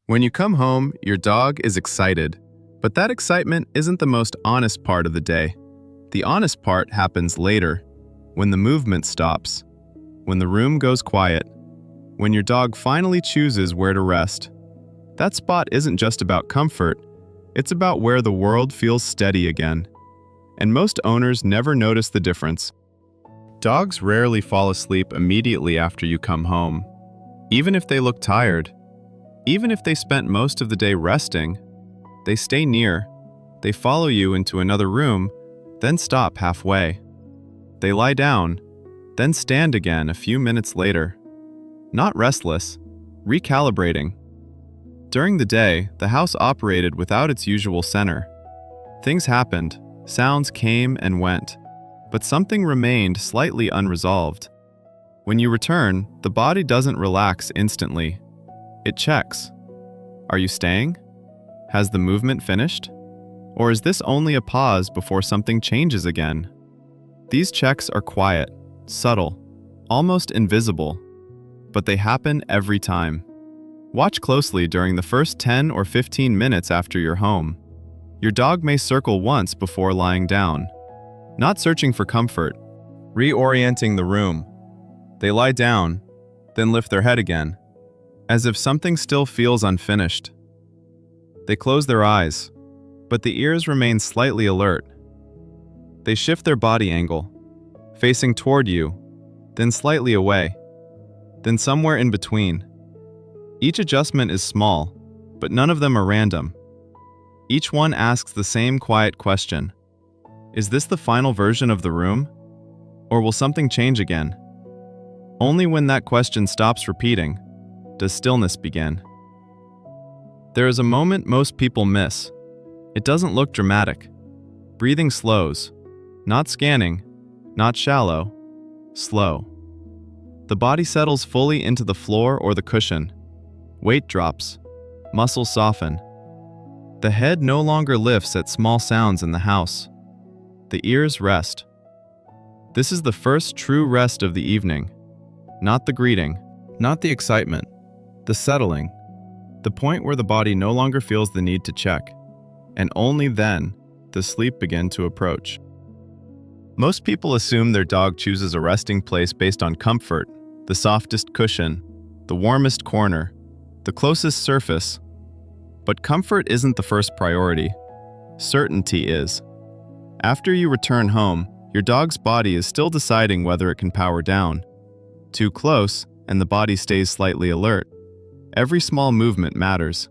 When you come home, your dog is excited, but that excitement isn't the most honest part of the day. The honest part happens later, when the movement stops, when the room goes quiet, when your dog finally chooses where to rest. That spot isn't just about comfort, it's about where the world feels steady again. And most owners never notice the difference. Dogs rarely fall asleep immediately after you come home. Even if they look tired, even if they spent most of the day resting, they stay near, they follow you into another room, then stop halfway. They lie down, then stand again a few minutes later. Not restless, recalibrating. During the day, the house operated without its usual center. Things happened, sounds came and went, but something remained slightly unresolved. When you return, the body doesn't relax instantly. It checks. Are you staying? Has the movement finished? Or is this only a pause before something changes again? These checks are quiet, subtle, almost invisible, but they happen every time. Watch closely during the first 10 or 15 minutes after you're home. Your dog may circle once before lying down, not searching for comfort, reorienting the room. They lie down, then lift their head again, as if something still feels unfinished. They close their eyes, but the ears remain slightly alert. They shift their body angle, facing toward you, then slightly away, then somewhere in between. Each adjustment is small, but none of them are random. Each one asks the same quiet question. Is this the final version of the room? Or will something change again? Only when that question stops repeating does stillness begin. There is a moment most people miss. It doesn't look dramatic. Breathing slows. Not scanning, not shallow, slow. The body settles fully into the floor or the cushion. Weight drops. Muscles soften. The head no longer lifts at small sounds in the house. The ears rest. This is the first true rest of the evening. Not the greeting, not the excitement, the settling, the point where the body no longer feels the need to check. And only then does sleep begin to approach. Most people assume their dog chooses a resting place based on comfort, the softest cushion, the warmest corner, the closest surface. But comfort isn't the first priority. Certainty is. After you return home, your dog's body is still deciding whether it can power down. Too close, and the body stays slightly alert. Every small movement matters.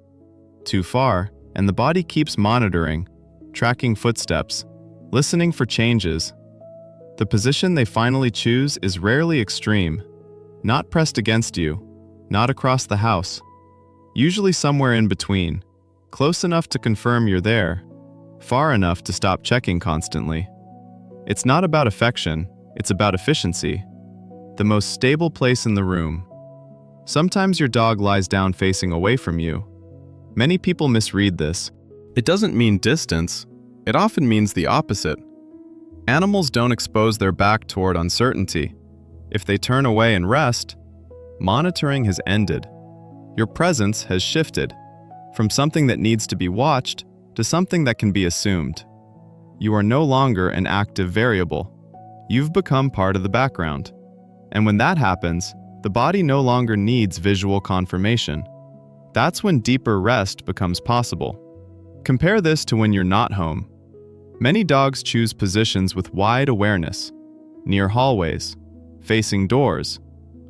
Too far, and the body keeps monitoring, tracking footsteps, listening for changes. The position they finally choose is rarely extreme, not pressed against you, not across the house. Usually somewhere in between, close enough to confirm you're there, far enough to stop checking constantly. It's not about affection, it's about efficiency. The most stable place in the room. Sometimes your dog lies down facing away from you. Many people misread this. It doesn't mean distance, it often means the opposite. Animals don't expose their back toward uncertainty. If they turn away and rest, monitoring has ended. Your presence has shifted from something that needs to be watched to something that can be assumed. You are no longer an active variable. You've become part of the background. And when that happens, the body no longer needs visual confirmation. That's when deeper rest becomes possible. Compare this to when you're not home. Many dogs choose positions with wide awareness, near hallways, facing doors,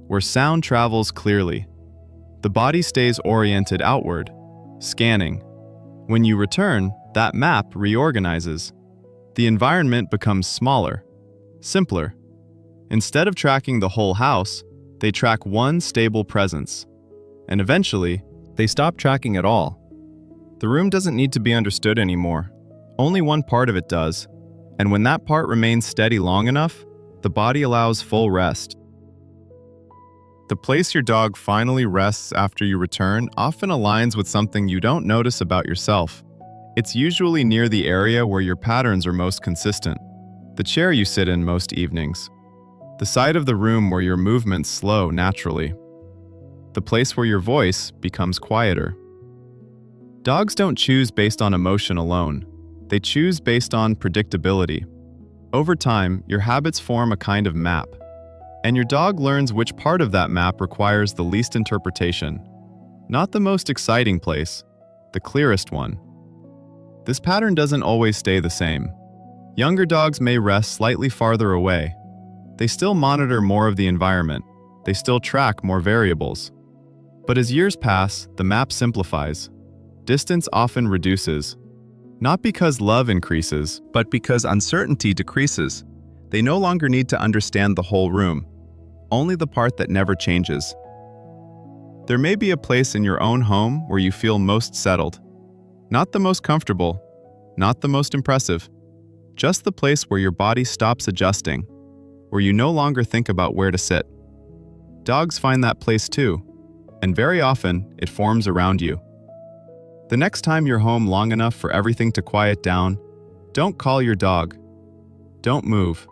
where sound travels clearly. The body stays oriented outward, scanning. When you return, that map reorganizes. The environment becomes smaller, simpler. Instead of tracking the whole house, they track one stable presence. And eventually, they stop tracking at all. The room doesn't need to be understood anymore. Only one part of it does. And when that part remains steady long enough, the body allows full rest. The place your dog finally rests after you return often aligns with something you don't notice about yourself. It's usually near the area where your patterns are most consistent, the chair you sit in most evenings, the side of the room where your movements slow naturally, the place where your voice becomes quieter. Dogs don't choose based on emotion alone. They choose based on predictability. Over time, your habits form a kind of map, and your dog learns which part of that map requires the least interpretation. Not the most exciting place, the clearest one. This pattern doesn't always stay the same. Younger dogs may rest slightly farther away. They still monitor more of the environment. They still track more variables. But as years pass, the map simplifies. Distance often reduces. Not because love increases, but because uncertainty decreases. They no longer need to understand the whole room, only the part that never changes. There may be a place in your own home where you feel most settled. Not the most comfortable, not the most impressive, just the place where your body stops adjusting, where you no longer think about where to sit. Dogs find that place too, and very often it forms around you. The next time you're home long enough for everything to quiet down, don't call your dog. Don't move.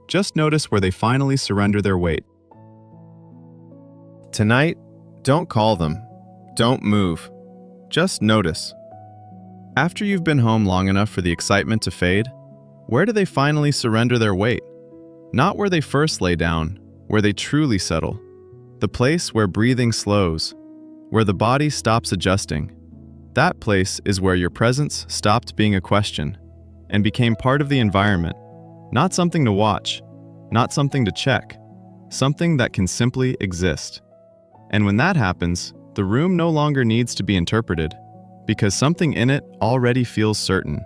Just notice where they finally surrender their weight. Tonight, don't call them. Don't move. Just notice. After you've been home long enough for the excitement to fade, where do they finally surrender their weight? Not where they first lay down, where they truly settle. The place where breathing slows, where the body stops adjusting. That place is where your presence stopped being a question and became part of the environment, not something to watch, not something to check, something that can simply exist. And when that happens, the room no longer needs to be interpreted, because something in it already feels certain.